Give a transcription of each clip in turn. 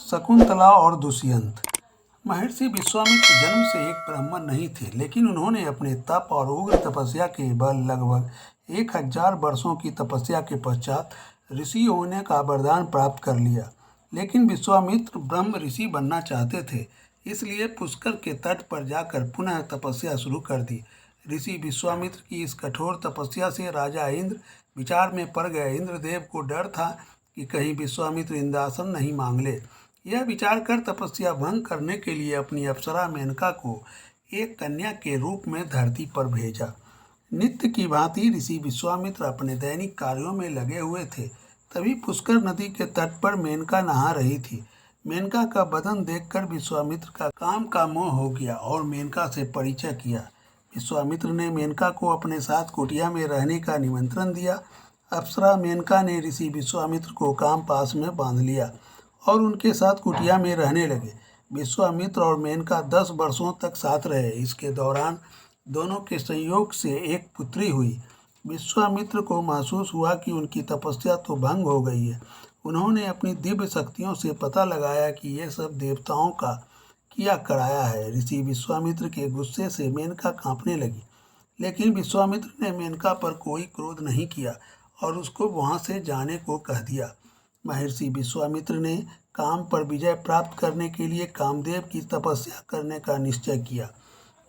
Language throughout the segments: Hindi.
शकुंतला और दुष्यंत। महर्षि विश्वामित्र जन्म से एक ब्राह्मण नहीं थे, लेकिन उन्होंने अपने तप और उग्र तपस्या के बल लगभग 1000 वर्षों की तपस्या के पश्चात ऋषि होने का वरदान प्राप्त कर लिया। लेकिन विश्वामित्र ब्रह्म ऋषि बनना चाहते थे, इसलिए पुष्कर के तट पर जाकर पुनः तपस्या शुरू कर दी। ऋषि विश्वामित्र की इस कठोर तपस्या से राजा इंद्र विचार में पड़ गए। इंद्रदेव को डर था कि कहीं विश्वामित्र इंद्रासन नहीं मांग ले। यह विचार कर तपस्या भंग करने के लिए अपनी अप्सरा मेनका को एक कन्या के रूप में धरती पर भेजा। नित्य की भांति ऋषि विश्वामित्र अपने दैनिक कार्यों में लगे हुए थे। तभी पुष्कर नदी के तट पर मेनका नहा रही थी। मेनका का बदन देखकर विश्वामित्र का काम का मोह हो गया और मेनका से परिचय किया। विश्वामित्र ने मेनका को अपने साथ कुटिया में रहने का निमंत्रण दिया। अप्सरा मेनका ने ऋषि विश्वामित्र को काम पास में बांध लिया और उनके साथ कुटिया में रहने लगे। विश्वामित्र और मेनका 10 वर्षों तक साथ रहे। इसके दौरान दोनों के संयोग से एक पुत्री हुई। विश्वामित्र को महसूस हुआ कि उनकी तपस्या तो भंग हो गई है। उन्होंने अपनी दिव्य शक्तियों से पता लगाया कि ये सब देवताओं का किया कराया है। ऋषि विश्वामित्र के गुस्से से मेनका कांपने लगी, लेकिन विश्वामित्र ने मेनका पर कोई क्रोध नहीं किया और उसको वहां से जाने को कह दिया। महर्षि विश्वामित्र ने काम पर विजय प्राप्त करने के लिए कामदेव की तपस्या करने का निश्चय किया।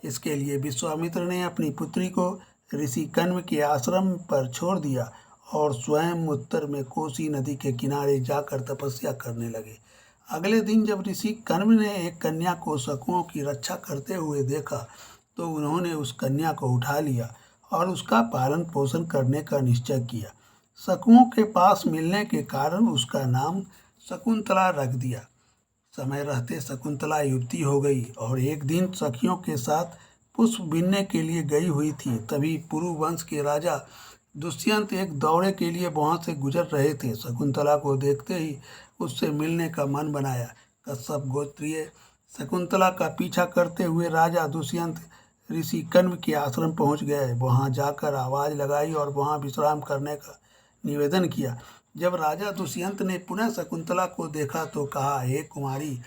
इसके लिए विश्वामित्र ने अपनी पुत्री को ऋषि कण्व के आश्रम पर छोड़ दिया और स्वयं उत्तर में कोसी नदी के किनारे जाकर तपस्या करने लगे। अगले दिन जब ऋषि कण्व ने एक कन्या को शकुओं की रक्षा करते हुए देखा, तो उन्होंने उस कन्या को उठा लिया और उसका पालन पोषण करने का निश्चय किया। शकुओं के पास मिलने के कारण उसका नाम शकुंतला रख दिया। समय रहते शकुंतला युवती हो गई और एक दिन सखियों के साथ पुष्प बीनने के लिए गई हुई थी। तभी पुरु वंश के राजा दुष्यंत एक दौरे के लिए वहां से गुजर रहे थे। शकुंतला को देखते ही उससे मिलने का मन बनाया। कश्यप गोत्रीय शकुंतला का पीछा करते हुए राजा दुष्यंत ऋषि कण्व के आश्रम पहुंच गए। वहां जाकर आवाज़ लगाई और वहां विश्राम करने का निवेदन किया। जब राजा दुष्यंत ने पुनः शकुंतला को देखा तो कहा, हे कुमारी,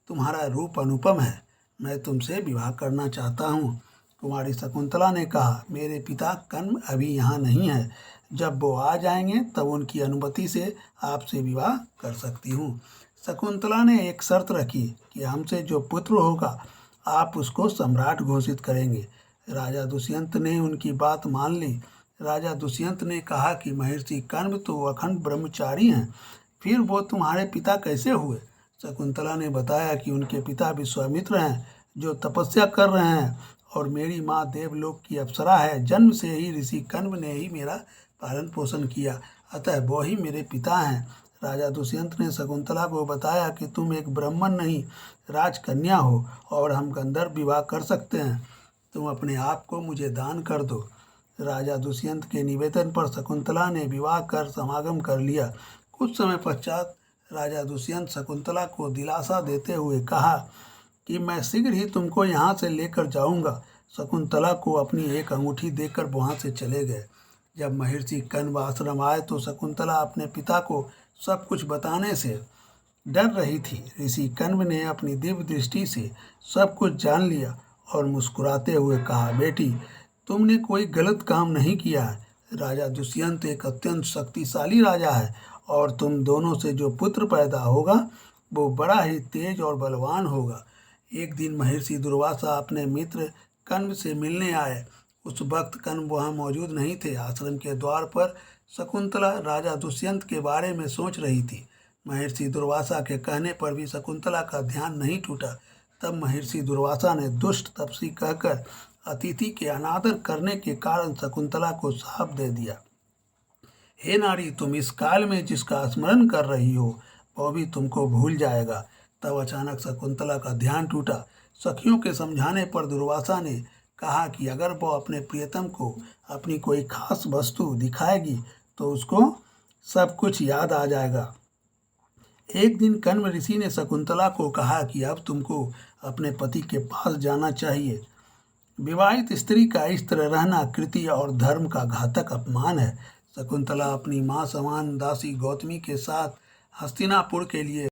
तुम्हारा रूप अनुपम है, मैं तुमसे विवाह करना चाहता हूँ। कुमारी शकुंतला ने कहा, मेरे पिता कण्व अभी यहाँ नहीं है, जब वो आ जाएंगे तब उनकी अनुमति से आपसे विवाह कर सकती हूँ। शकुंतला ने एक शर्त रखी कि हमसे जो पुत्र होगा आप उसको सम्राट घोषित करेंगे। राजा दुष्यंत ने उनकी बात मान ली। राजा दुष्यंत ने कहा कि महर्षि कण्व तो अखंड ब्रह्मचारी हैं, फिर वो तुम्हारे पिता कैसे हुए? शकुंतला ने बताया कि उनके पिता विश्वामित्र हैं, जो तपस्या कर रहे हैं, और मेरी माँ देवलोक की अप्सरा है। जन्म से ही ऋषि कण्व ने ही मेरा पालन पोषण किया, अतः वो ही मेरे पिता हैं। राजा दुष्यंत ने शकुंतला को बताया कि तुम एक ब्राह्मण नहीं, राजकन्या हो और हम गंधर्व विवाह कर सकते हैं। तुम अपने आप को मुझे दान कर दो। राजा दुष्यंत के निवेदन पर शकुंतला ने विवाह कर समागम कर लिया। कुछ समय पश्चात राजा दुष्यंत शकुंतला को दिलासा देते हुए कहा कि मैं शीघ्र ही तुमको यहाँ से लेकर जाऊँगा। शकुंतला को अपनी एक अंगूठी देकर वहाँ से चले गए। जब महर्षि कण्व आश्रम आए तो शकुंतला अपने पिता को सब कुछ बताने से डर रही थी। ऋषि कण्व ने अपनी दिव्य दृष्टि से सब कुछ जान लिया और मुस्कुराते हुए कहा, बेटी, तुमने कोई गलत काम नहीं किया है। राजा दुष्यंत एक अत्यंत शक्तिशाली राजा है और तुम दोनों से जो पुत्र पैदा होगा वो बड़ा ही तेज और बलवान होगा। एक दिन महर्षि दुर्वासा अपने मित्र कण्व से मिलने आए। उस वक्त कण्व वहाँ मौजूद नहीं थे। आश्रम के द्वार पर शकुंतला राजा दुष्यंत के बारे में सोच रही थी। महर्षि दुर्वासा के कहने पर भी शकुंतला का ध्यान नहीं टूटा। तब महर्षि दुर्वासा ने दुष्ट तपस्वी कहकर अतिथि के अनादर करने के कारण शकुंतला को शाप दे दिया। हे नारी, तुम इस काल में जिसका स्मरण कर रही हो वह भी तुमको भूल जाएगा। तब अचानक शकुंतला का ध्यान टूटा। सखियों के समझाने पर दुर्वासा ने कहा कि अगर वो अपने प्रियतम को अपनी कोई खास वस्तु दिखाएगी तो उसको सब कुछ याद आ जाएगा। एक दिन कण्व ऋषि ने शकुंतला को कहा कि अब तुमको अपने पति के पास जाना चाहिए। विवाहित स्त्री का इस तरह रहना कृति और धर्म का घातक अपमान है। शकुंतला अपनी माँ समान दासी गौतमी के साथ हस्तिनापुर के लिए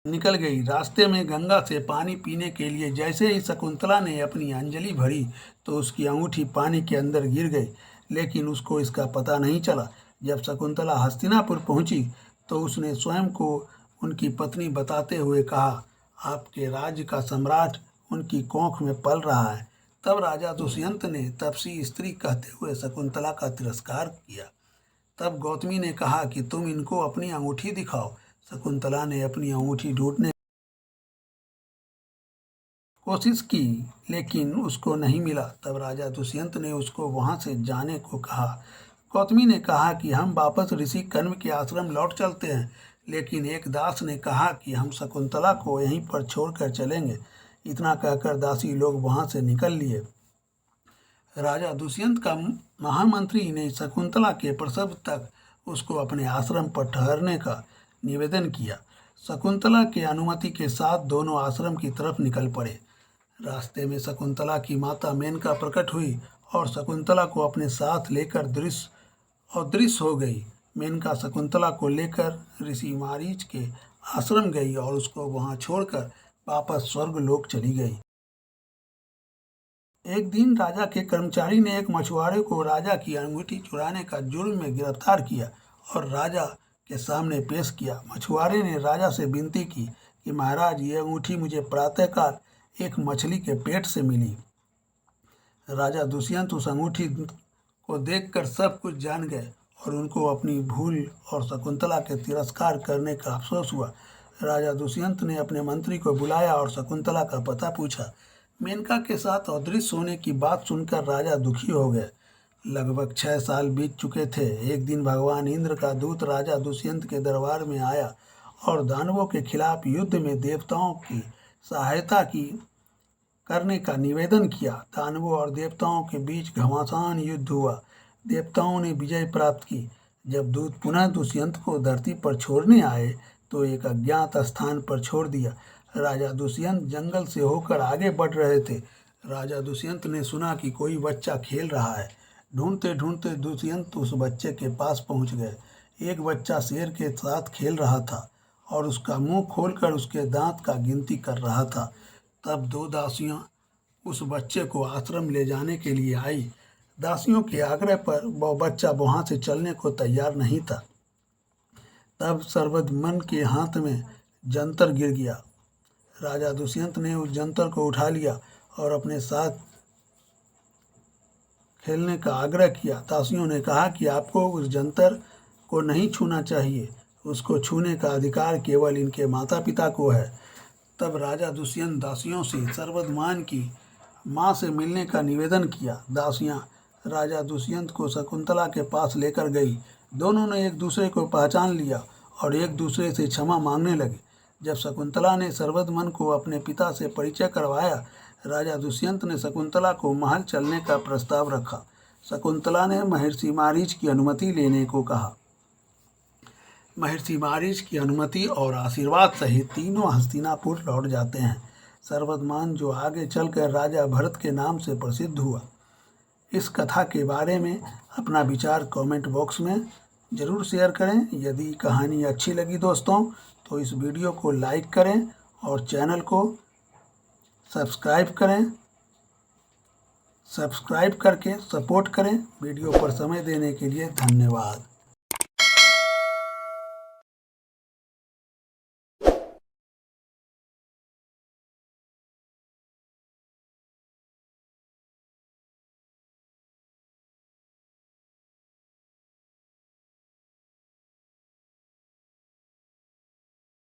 निकल गई। रास्ते में गंगा से पानी पीने के लिए जैसे ही शकुंतला ने अपनी अंजलि भरी तो उसकी अंगूठी पानी के अंदर गिर गई, लेकिन उसको इसका पता नहीं चला। जब शकुंतला हस्तिनापुर पहुंची तो उसने स्वयं को उनकी पत्नी बताते हुए कहा, आपके राज्य का सम्राट उनकी कोख में पल रहा है। तब राजा दुष्यंत ने तपसी स्त्री कहते हुए शकुंतला का तिरस्कार किया। तब गौतमी ने कहा कि तुम इनको अपनी अंगूठी दिखाओ। शकुंतला ने अपनी अंगूठी ढूंढने कोशिश की, लेकिन उसको नहीं मिला। तब राजा दुष्यंत ने उसको वहां से जाने को कहा। गौतमी ने कहा कि हम वापस ऋषि कर्म के आश्रम लौट चलते हैं, लेकिन एक दास ने कहा कि हम शकुंतला को यहीं पर छोड़कर चलेंगे। इतना कहकर दासी लोग वहां से निकल लिए। राजा दुष्यंत का महामंत्री ने शकुंतला के प्रसव तक उसको अपने आश्रम पर ठहरने का निवेदन किया। शकुंतला के अनुमति के साथ दोनों आश्रम की तरफ निकल पड़े। रास्ते में शकुंतला की माता मेनका प्रकट हुई और शकुंतला को अपने साथ लेकर अदृश्य हो गई। मेनका शकुंतला को लेकर ऋषि मारीच के आश्रम गई और उसको वहां छोड़कर वापस स्वर्गलोक चली गई। एक दिन राजा के कर्मचारी ने एक मछुआरे को राजा की अंगूठी चुराने का जुर्म में गिरफ्तार किया और राजा के सामने पेश किया। मछुआरे ने राजा से विनती की कि महाराज, ये अंगूठी मुझे प्रातःकाल एक मछली के पेट से मिली। राजा दुष्यंत उस अंगूठी को देखकर सब कुछ जान गए और उनको अपनी भूल और शकुंतला के तिरस्कार करने का अफसोस हुआ। राजा दुष्यंत ने अपने मंत्री को बुलाया और शकुंतला का पता पूछा। मेनका के साथ अदृश्य होने की बात सुनकर राजा दुखी हो गए। लगभग 6 साल बीत चुके थे। एक दिन भगवान इंद्र का दूत राजा दुष्यंत के दरबार में आया और दानवों के खिलाफ युद्ध में देवताओं की सहायता करने का निवेदन किया। दानवों और देवताओं के बीच घमासान युद्ध हुआ। देवताओं ने विजय प्राप्त की। जब दूत पुनः दुष्यंत को धरती पर छोड़ने आए तो एक अज्ञात स्थान पर छोड़ दिया। राजा दुष्यंत जंगल से होकर आगे बढ़ रहे थे। राजा दुष्यंत ने सुना कि कोई बच्चा खेल रहा है। ढूंढते ढूंढते दुष्यंत उस बच्चे के पास पहुंच गए। एक बच्चा शेर के साथ खेल रहा था और उसका मुंह खोलकर उसके दांत का गिनती कर रहा था। तब 2 दासियां उस बच्चे को आश्रम ले जाने के लिए आई। दासियों के आग्रह पर वह बच्चा वहां से चलने को तैयार नहीं था। तब सर्वदमन के हाथ में जंतर गिर गया। राजा दुष्यंत ने उस जंतर को उठा लिया और अपने साथ खेलने का आग्रह किया। दासियों ने कहा कि आपको उस जंतर को नहीं छूना चाहिए, उसको छूने का अधिकार केवल इनके माता पिता को है। तब राजा दुष्यंत दासियों से सर्वदमान की माँ से मिलने का निवेदन किया। दासियाँ राजा दुष्यंत को शकुंतला के पास लेकर गई। दोनों ने एक दूसरे को पहचान लिया और एक दूसरे से क्षमा मांगने लगे। जब शकुंतला ने सर्वदमन को अपने पिता से परिचय करवाया, राजा दुष्यंत ने शकुंतला को महल चलने का प्रस्ताव रखा। शकुंतला ने महर्षि मारीच की अनुमति लेने को कहा। महर्षि मारीच की अनुमति और आशीर्वाद सहित तीनों हस्तिनापुर लौट जाते हैं। सर्वदमान जो आगे चलकर राजा भरत के नाम से प्रसिद्ध हुआ। इस कथा के बारे में अपना विचार कमेंट बॉक्स में ज़रूर शेयर करें। यदि कहानी अच्छी लगी दोस्तों तो इस वीडियो को लाइक करें और चैनल को सब्सक्राइब करें। सब्सक्राइब करके सपोर्ट करें। वीडियो पर समय देने के लिए धन्यवाद।